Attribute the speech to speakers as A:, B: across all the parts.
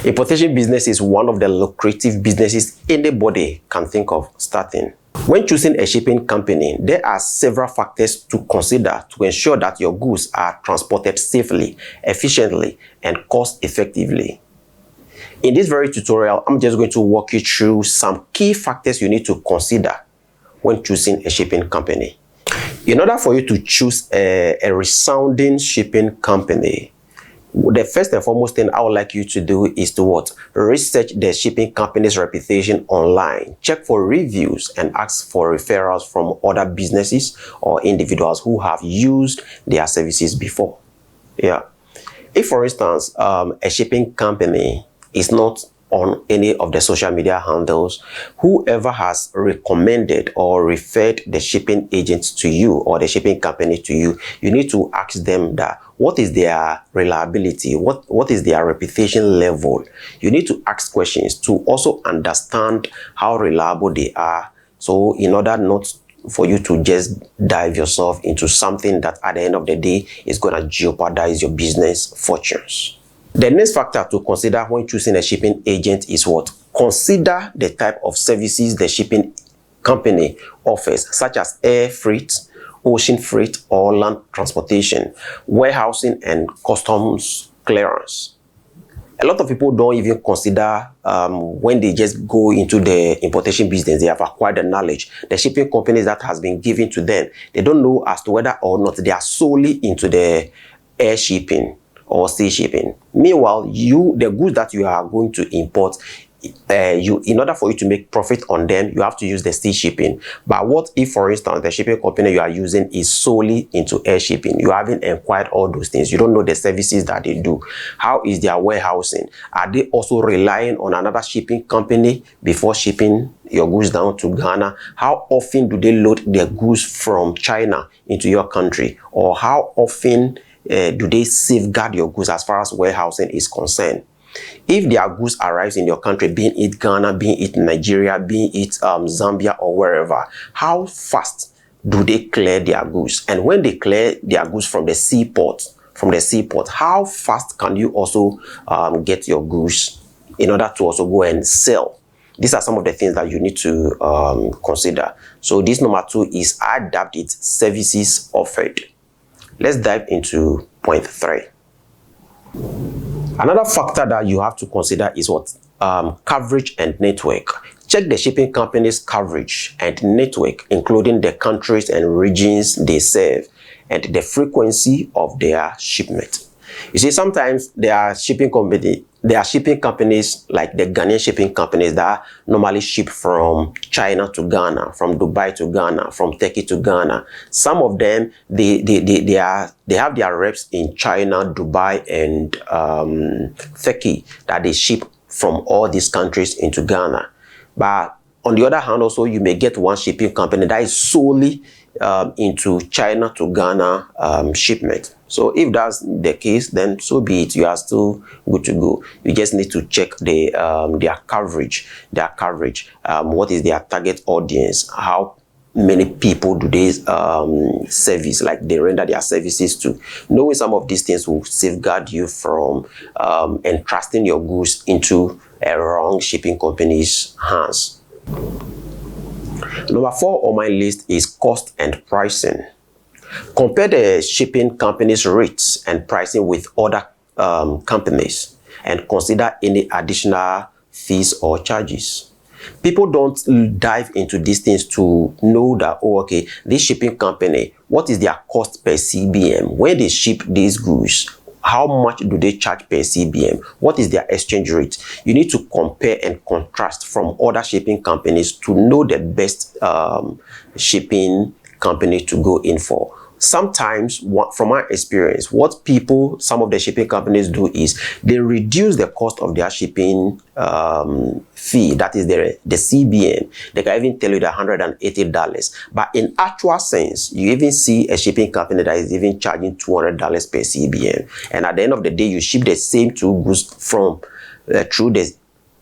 A: Importation business is one of the lucrative businesses anybody can think of starting. When choosing a shipping company, there are several factors to consider to ensure that your goods are transported safely, efficiently, and cost-effectively. In this very tutorial, I'm just going to walk you through some key factors you need to consider when choosing a shipping company. In order for you to choose a resounding shipping company, the first and foremost thing I would like you to do is to what? Research the shipping company's reputation online. Check for reviews and ask for referrals from other businesses or individuals who have used their services before. Yeah. If, for instance, a shipping company is not on any of the social media handles, whoever has recommended or referred the shipping agent to you or the shipping company to you, you need to ask them that what is their reliability, what is their reputation level. You need to ask questions to also understand how reliable they are, so in order not for you to just dive yourself into something that at the end of the day is going to jeopardize your business fortunes. The next factor to consider when choosing a shipping agent is what? Consider the type of services the shipping company offers, such as air freight, ocean freight, or land transportation, warehousing, and customs clearance. A lot of people don't even consider when they just go into the importation business, they have acquired the knowledge. The shipping companies that has been given to them, they don't know as to whether or not they are solely into the air shipping or sea shipping. Meanwhile, the goods that you are going to import, in order for you to make profit on them, you have to use the sea shipping. But what if, for instance, the shipping company you are using is solely into air shipping? You haven't acquired all those things. You don't know the services that they do. How is their warehousing? Are they also relying on another shipping company before shipping your goods down to Ghana? How often do they load their goods from China into your country? Or how often do they safeguard your goods as far as warehousing is concerned? If their goods arrives in your country, being it Ghana, being it Nigeria, being it Zambia or wherever, how fast do they clear their goods? And when they clear their goods from the seaport, how fast can you also get your goods in order to also go and sell? These are some of the things that you need to consider. So this number 2 is adapted services offered. Let's dive into point 3. Another factor that you have to consider is what? Coverage and network. Check the shipping company's coverage and network, including the countries and regions they serve and the frequency of their shipment. You see, sometimes there are shipping companies like the Ghanaian shipping companies that normally ship from China to Ghana, from Dubai to Ghana, from Turkey to Ghana. Some of them, they have their reps in China, Dubai, and Turkey that they ship from all these countries into Ghana. But on the other hand, also, you may get one shipping company that is solely into China to Ghana shipment. So if that's the case, then so be it. You are still good to go. You just need to check their coverage. What is their target audience? How many people do they service, like they render their services to? Knowing some of these things will safeguard you from entrusting your goods into a wrong shipping company's hands. Number 4 on my list is cost and pricing. Compare the shipping company's rates and pricing with other companies and consider any additional fees or charges. People don't dive into these things to know that, oh, okay, this shipping company, what is their cost per CBM? When they ship these goods, how much do they charge per CBM? What is their exchange rate? You need to compare and contrast from other shipping companies to know the best shipping company to go in for. Sometimes, from my experience, what some of the shipping companies do is they reduce the cost of their shipping fee, that is the CBM. They can even tell you that $180. But in actual sense, you even see a shipping company that is even charging $200 per CBM. And at the end of the day, you ship the same two goods from through the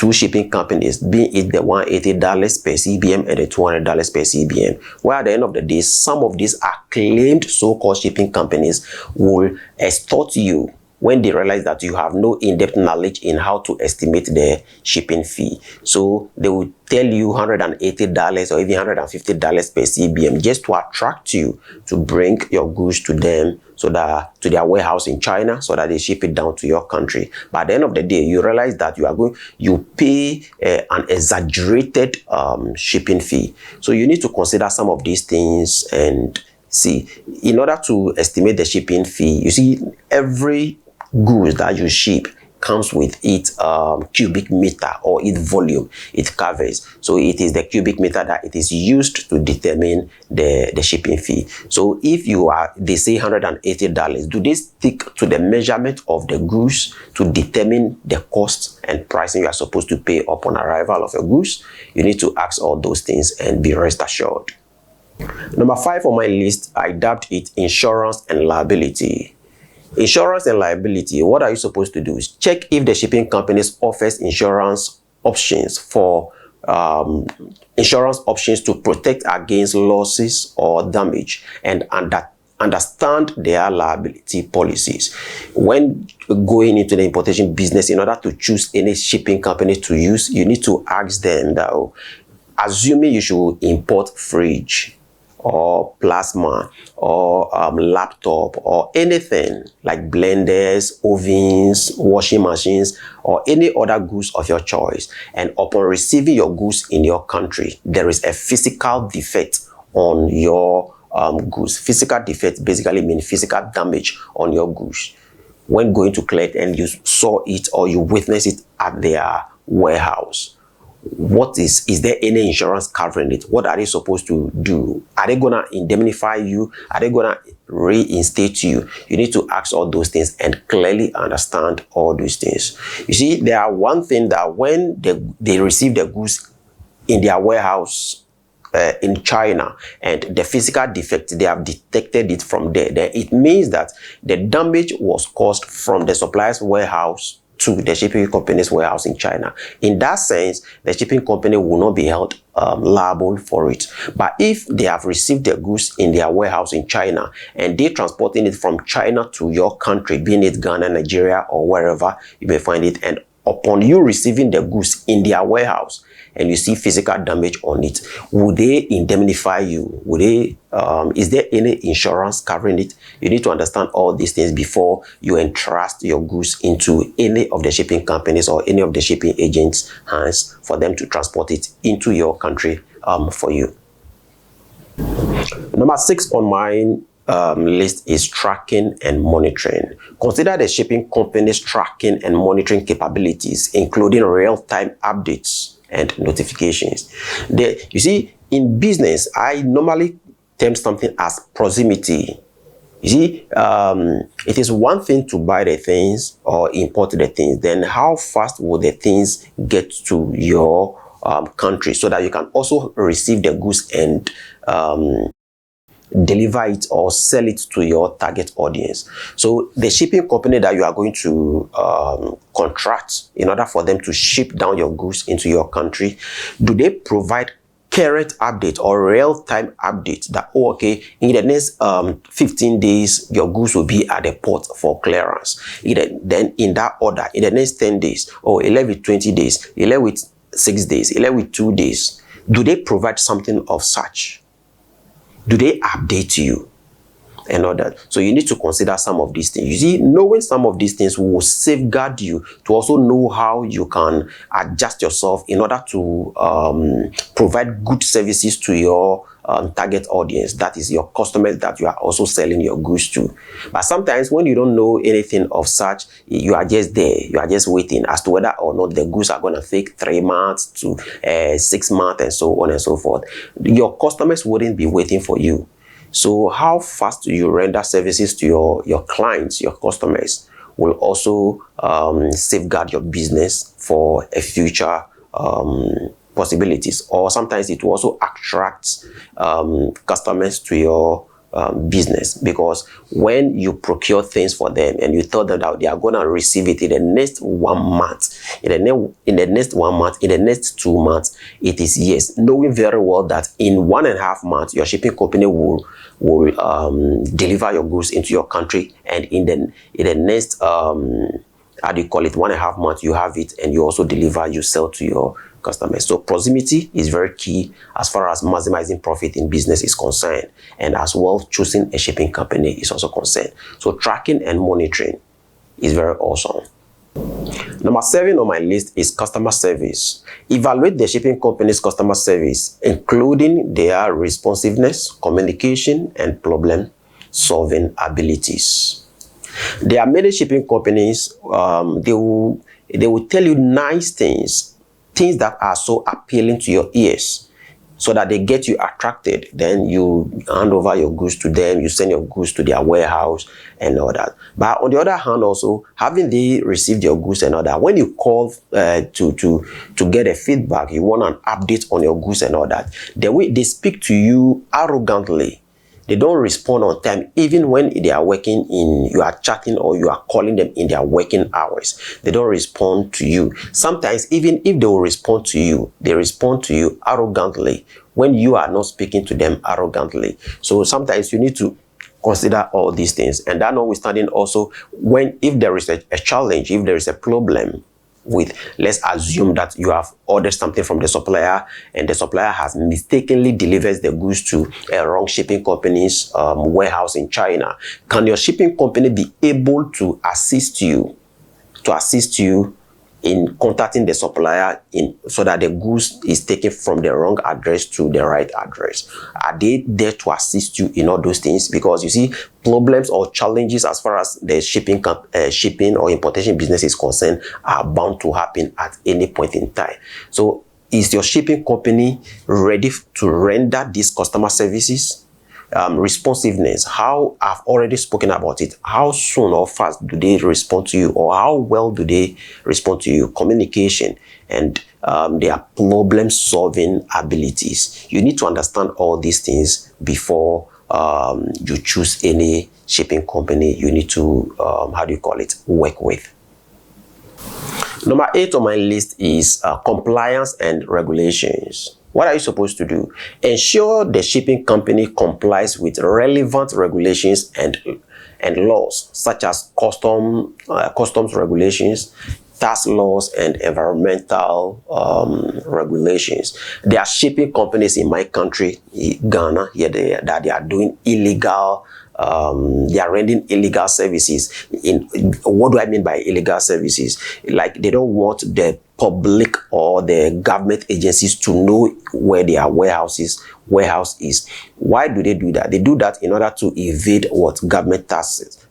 A: two shipping companies, be it the $180 per CBM and the $200 per CBM. Where at the end of the day, some of these acclaimed so-called shipping companies will extort you when they realize that you have no in-depth knowledge in how to estimate the shipping fee. So they will tell you $180 or even $150 per CBM just to attract you to bring your goods to them, so that to their warehouse in China, so that they ship it down to your country. But at the end of the day, you realize that you pay an exaggerated shipping fee. So you need to consider some of these things and see, in order to estimate the shipping fee. You see, every goods that you ship comes with its cubic meter or its volume it covers. So it is the cubic meter that it is used to determine the shipping fee. So if they say $180, do they stick to the measurement of the goods to determine the cost and pricing you are supposed to pay upon arrival of your goods? You need to ask all those things and be rest assured. Number 5 on my list, I dubbed it insurance and liability. Insurance and liability, what are you supposed to do is check if the shipping companies offers insurance options for insurance options to protect against losses or damage, and understand their liability policies. When going into the importation business, in order to choose any shipping company to use, you need to ask them that, assuming you should import fridge or plasma or laptop or anything like blenders, ovens, washing machines, or any other goods of your choice, and upon receiving your goods in your country, there is a physical defect on your goods. Physical defect basically means physical damage on your goods. When going to collect and you saw it or you witnessed it at their warehouse, is there any insurance covering it? What are they supposed to do? Are they gonna indemnify you? Are they gonna reinstate you? You need to ask all those things and clearly understand all those things. You see, there are one thing that when they receive the goods in their warehouse in China and the physical defect, they have detected it from there, then it means that the damage was caused from the supplier's warehouse to the shipping company's warehouse in China. In that sense, the shipping company will not be held liable for it. But if they have received the goods in their warehouse in China and they transporting it from China to your country, being it Ghana, Nigeria, or wherever you may find it, and upon you receiving the goods in their warehouse and you see physical damage on it, would they indemnify you? Would they, is there any insurance covering it? You need to understand all these things before you entrust your goods into any of the shipping companies or any of the shipping agents' hands for them to transport it into your country for you. Number 6 on my list is tracking and monitoring. Consider the shipping company's tracking and monitoring capabilities, including real-time updates and notifications. You see, in business, I normally term something as proximity. You see, it is one thing to buy the things or import the things. Then how fast will the things get to your country so that you can also receive the goods and deliver it or sell it to your target audience. So the shipping company that you are going to contract in order for them to ship down your goods into your country, do they provide current update or real-time update that, okay, in the next 15 days your goods will be at the port for clearance? Then in that order, in the next 10 days, or 11 with 20 days, 11 with 6 days, 11 with 2 days, do they provide something of such? Do they update you and all that? So you need to consider some of these things. You see, knowing some of these things will safeguard you to also know how you can adjust yourself in order to provide good services to your target audience, that is your customers that you are also selling your goods to. But sometimes when you don't know anything of such, you are just there, you are just waiting as to whether or not the goods are going to take 3 months to 6 months and so on and so forth. Your customers wouldn't be waiting for you. So how fast you render services to your clients, your customers, will also safeguard your business for a future possibilities. Or sometimes it will also attract customers to your business, because when you procure things for them and you tell them that they are going to receive it in the next 1 month, in the next 1 month, in the next 2 months, it is yes, knowing very well that in 1.5 months your shipping company will deliver your goods into your country, and in the next how do you call it, 1.5 months you have it, and you also deliver, you sell to your customers. So proximity is very key as far as maximizing profit in business is concerned, and as well choosing a shipping company is also concerned. So tracking and monitoring is very awesome. Number 7 on my list is customer service. Evaluate the shipping company's customer service, including their responsiveness, communication, and problem solving abilities. There are many shipping companies, they will tell you nice things that are so appealing to your ears, so that they get you attracted. Then you hand over your goods to them, you send your goods to their warehouse and all that. But on the other hand, also, having they received your goods and all that, when you call to get a feedback, you want an update on your goods and all that, the way they speak to you arrogantly, they don't respond on time, even when they are working you are chatting or you are calling them in their working hours. They don't respond to you. Sometimes, even if they will respond to you, they respond to you arrogantly when you are not speaking to them arrogantly. So sometimes you need to consider all these things. And that notwithstanding also, if there is a challenge, if there is a problem with, let's assume that you have ordered something from the supplier and the supplier has mistakenly delivered the goods to a wrong shipping company's warehouse in China. Can your shipping company be able to assist you in contacting the supplier so that the goods is taken from the wrong address to the right address? Are they there to assist you in all those things? Because you see, problems or challenges as far as the shipping or importation business is concerned are bound to happen at any point in time. So is your shipping company ready to render these customer services? Responsiveness, how I've already spoken about it. How soon or fast do they respond to you, or how well do they respond to you? Communication and their problem solving abilities. You need to understand all these things before you choose any shipping company you need to work with. Number 8 on my list is compliance and regulations. What are you supposed to do? Ensure the shipping company complies with relevant regulations and laws, such as customs regulations, tax laws, and environmental regulations. There are shipping companies in my country, Ghana, that they are doing illegal. They are rendering illegal services. What do I mean by illegal services? Like, they don't want the public or the government agencies to know where their warehouse is. Why do they do that? They do that in order to evade what government taxes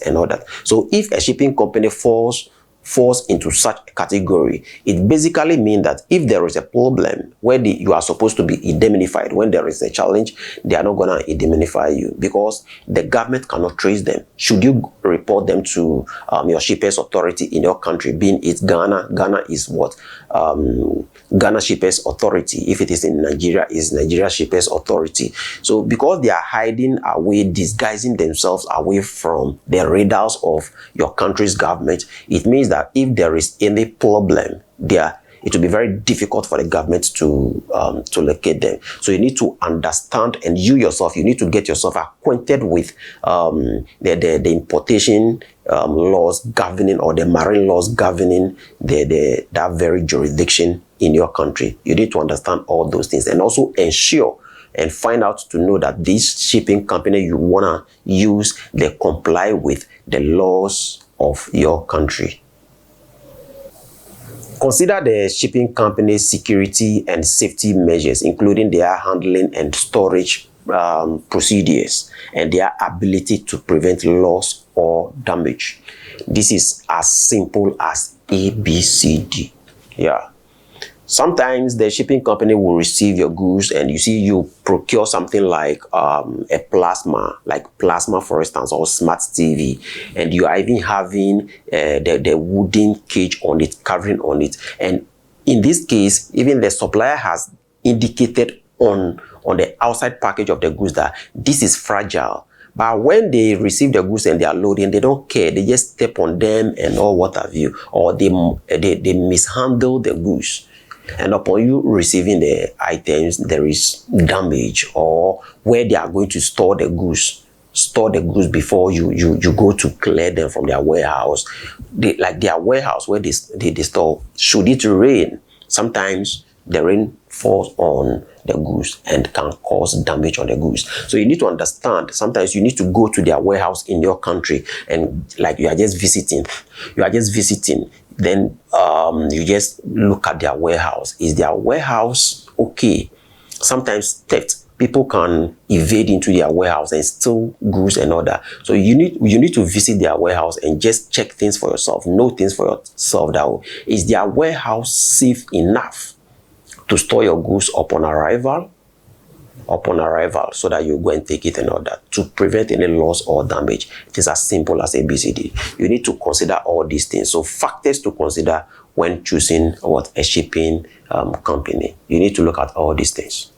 A: and all that. So if a shipping company falls into such a category, it basically means that if there is a problem where you are supposed to be indemnified, when there is a challenge, they are not going to indemnify you because the government cannot trace them. Should you report them to your shippers authority in your country, being it Ghana? Ghana is what? Ghana Shippers Authority. If it is in Nigeria, is Nigeria Shippers Authority. So because they are hiding away, disguising themselves away from the radars of your country's government, it means that if there is any problem there, it will be very difficult for the government to locate them. So you need to understand, and you need to get yourself acquainted with the importation laws governing, or the marine laws governing that very jurisdiction in your country. You need to understand all those things, and also ensure and find out to know that this shipping company you want to use, they comply with the laws of your country. Consider the shipping company's security and safety measures, including their handling and storage procedures and their ability to prevent loss or damage. This is as simple as ABCD. Yeah. Sometimes the shipping company will receive your goods, and you procure something like a plasma, for instance, or smart TV, and you are even having the wooden cage on it, covering on it. And in this case, even the supplier has indicated on on the outside package of the goods that this is fragile. But when they receive the goods and they are loading, they don't care. They just step on them and all what have you, or they mishandle the goods. And upon you receiving the items, there is damage, or where they are going to store the goods before you go to clear them from their warehouse. Like their warehouse where they store, should it rain, sometimes the rain falls on the goods and can cause damage on the goods. So you need to understand, sometimes you need to go to their warehouse in your country, and like you are just visiting, then you just look at their warehouse. Is their warehouse okay? Sometimes theft, people can evade into their warehouse and steal goods and all that. So you need to visit their warehouse and just check things for yourself, know things for yourself. That is their warehouse safe enough to store your goods upon arrival, so that you go and take it and all that, to prevent any loss or damage. It is as simple as ABCD. You need to consider all these things. So factors to consider when choosing a shipping company. You need to look at all these things.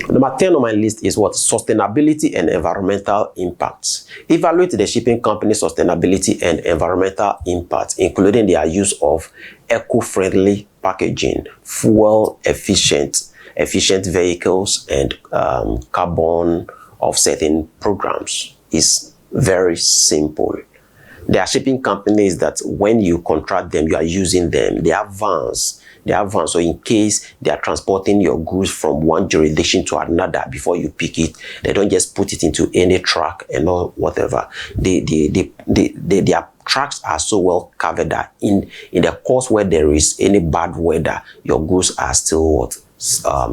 A: Number 10 on my list is sustainability and environmental impacts. Evaluate the shipping company's sustainability and environmental impacts, including their use of eco-friendly packaging, fuel efficient vehicles, and carbon offsetting programs. Is very simple. There are shipping companies that when you contract them, you are using them. They have vans. So in case they are transporting your goods from one jurisdiction to another, before you pick it, they don't just put it into any truck and all whatever. Their trucks are so well covered that in the course where there is any bad weather, your goods are still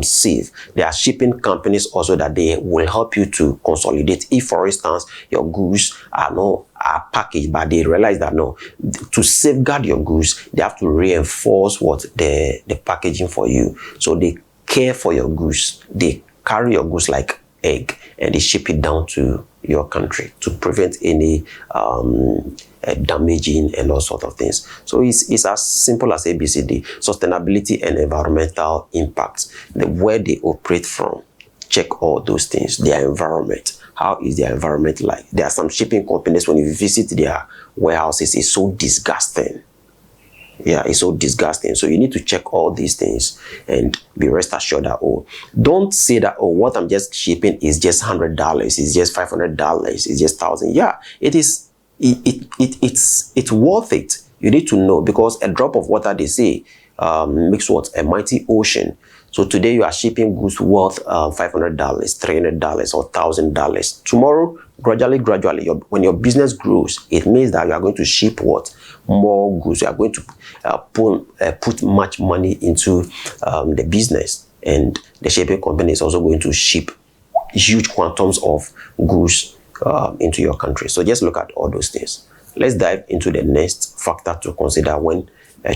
A: safe. There are shipping companies also that they will help you to consolidate. If, for instance, your goods are packaged, but they realize that to safeguard your goods, they have to reinforce the packaging for you. So they care for your goods. They carry your goods like egg, and they ship it down to your country to prevent any damaging and all sort of things. So it's as simple as ABCD. Sustainability and environmental impacts, where they operate from. Check all those things. Their environment. How is their environment like? There are some shipping companies, when you visit their warehouses, it's so disgusting. Yeah, it's so disgusting. So you need to check all these things and be rest assured that, don't say that, what I'm just shipping is just $100, it's just $500, it's just $1,000. Yeah, it is. It's worth it. You need to know, because a drop of water, they say, makes a mighty ocean. So today you are shipping goods worth $500, $300, or $1,000. Tomorrow, gradually, when your business grows, it means that you are going to ship more goods. You are going to put much money into the business, and the shipping company is also going to ship huge quantums of goods into your country. So just look at all those things. Let's dive into the next factor to consider when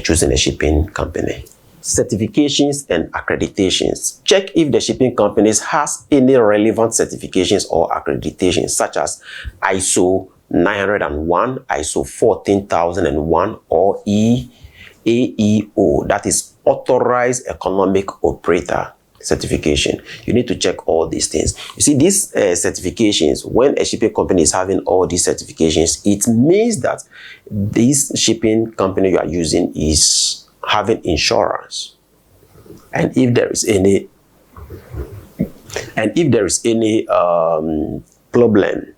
A: choosing a shipping company. Certifications and accreditations. Check if the shipping companies has any relevant certifications or accreditations, such as ISO 901, ISO 14001, or AEO, that is Authorized Economic Operator certification. You need to check all these things. You see, these certifications, when a shipping company is having all these certifications, it means that this shipping company you are using is having insurance, and if there is any problem,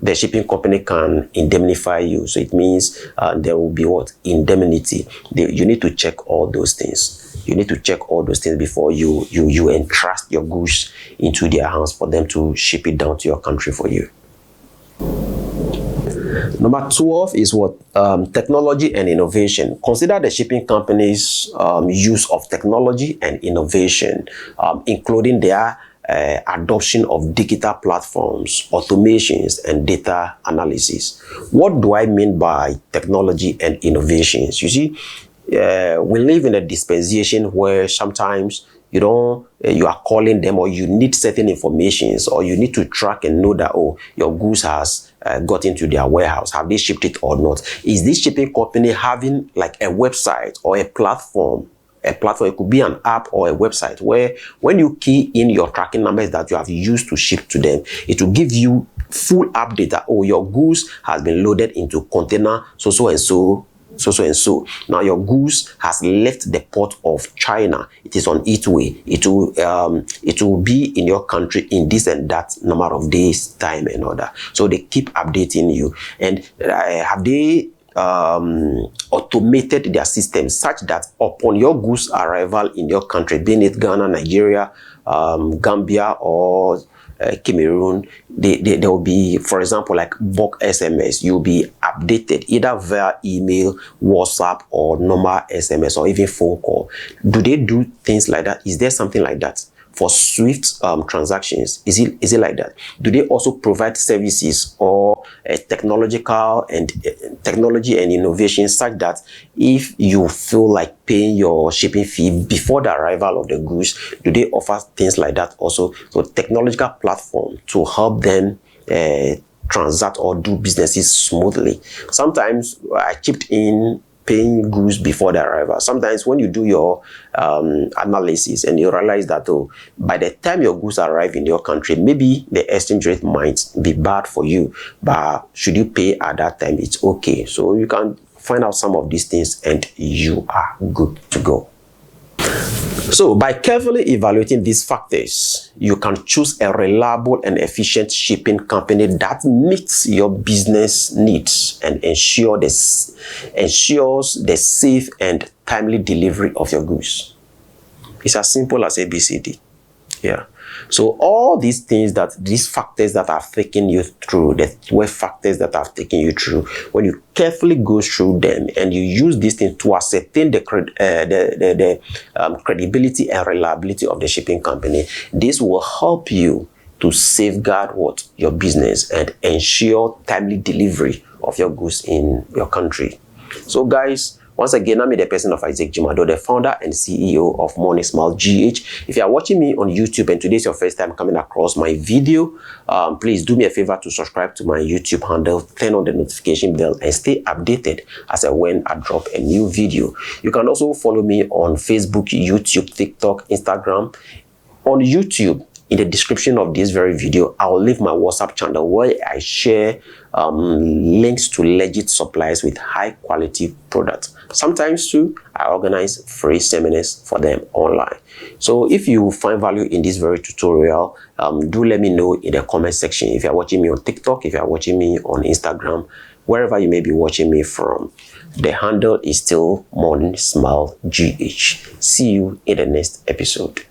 A: the shipping company can indemnify you. So it means there will be indemnity. You need to check all those things. You need to check all those things before you entrust your goods into their hands for them to ship it down to your country for you. Number 12 is technology and innovation. Consider the shipping company's use of technology and innovation, including their adoption of digital platforms, automations, and data analysis. What do I mean by technology and innovations? You see, we live in a dispensation where sometimes you are calling them, or you need certain informations, or you need to track and know that, your goods has got into their warehouse. Have they shipped it or not? Is this shipping company having like a website or a platform, a platform, it could be an app or a website where when you key in your tracking numbers that you have used to ship to them, it will give you full update that, oh, your goods has been loaded into container so and so. Now your goods has left the port of China. It is on its way. It will be in your country in this and that number of days time and all that. So they keep updating you. And have they automated their system such that upon your goods arrival in your country, being it Ghana, Nigeria, Gambia, or Cameroon, there will be, for example, like bulk SMS. You'll be updated either via email, WhatsApp, or normal SMS, or even phone call. Do they do things like that? Is there something like that for Swift transactions? Is it like that? Do they also provide services or technology and innovation such that if you feel like paying your shipping fee before the arrival of the goods, do they offer things like that also? So technological platform to help them transact or do businesses smoothly. Sometimes I chipped in paying goods before the arrival. Sometimes when you do your analysis and you realize that, oh, by the time your goods arrive in your country, maybe the exchange rate might be bad for you, but should you pay at that time, it's okay. So you can find out some of these things and you are good to go. So by carefully evaluating these factors, you can choose a reliable and efficient shipping company that meets your business needs and ensures the safe and timely delivery of your goods. It's as simple as ABCD. Yeah. So all these factors that have taken you through, the 12 factors that have taken you through, when you carefully go through them and you use these things to ascertain the credibility and reliability of the shipping company, this will help you to safeguard your business and ensure timely delivery of your goods in your country. So guys, once again, I'm the person of Isaac Jimado, the founder and CEO of Money Smile GH. If you are watching me on YouTube and today is your first time coming across my video, please do me a favor to subscribe to my YouTube handle, turn on the notification bell, and stay updated as and when I drop a new video. You can also follow me on Facebook, YouTube, TikTok, Instagram. On YouTube, in the description of this very video, I will leave my WhatsApp channel where I share links to legit suppliers with high quality products. Sometimes too, I organize free seminars for them online. So if you find value in this very tutorial, do let me know in the comment section. If you're watching me on TikTok, if you're watching me on Instagram, wherever you may be watching me from, the handle is still Money Smile GH. See you in the next episode.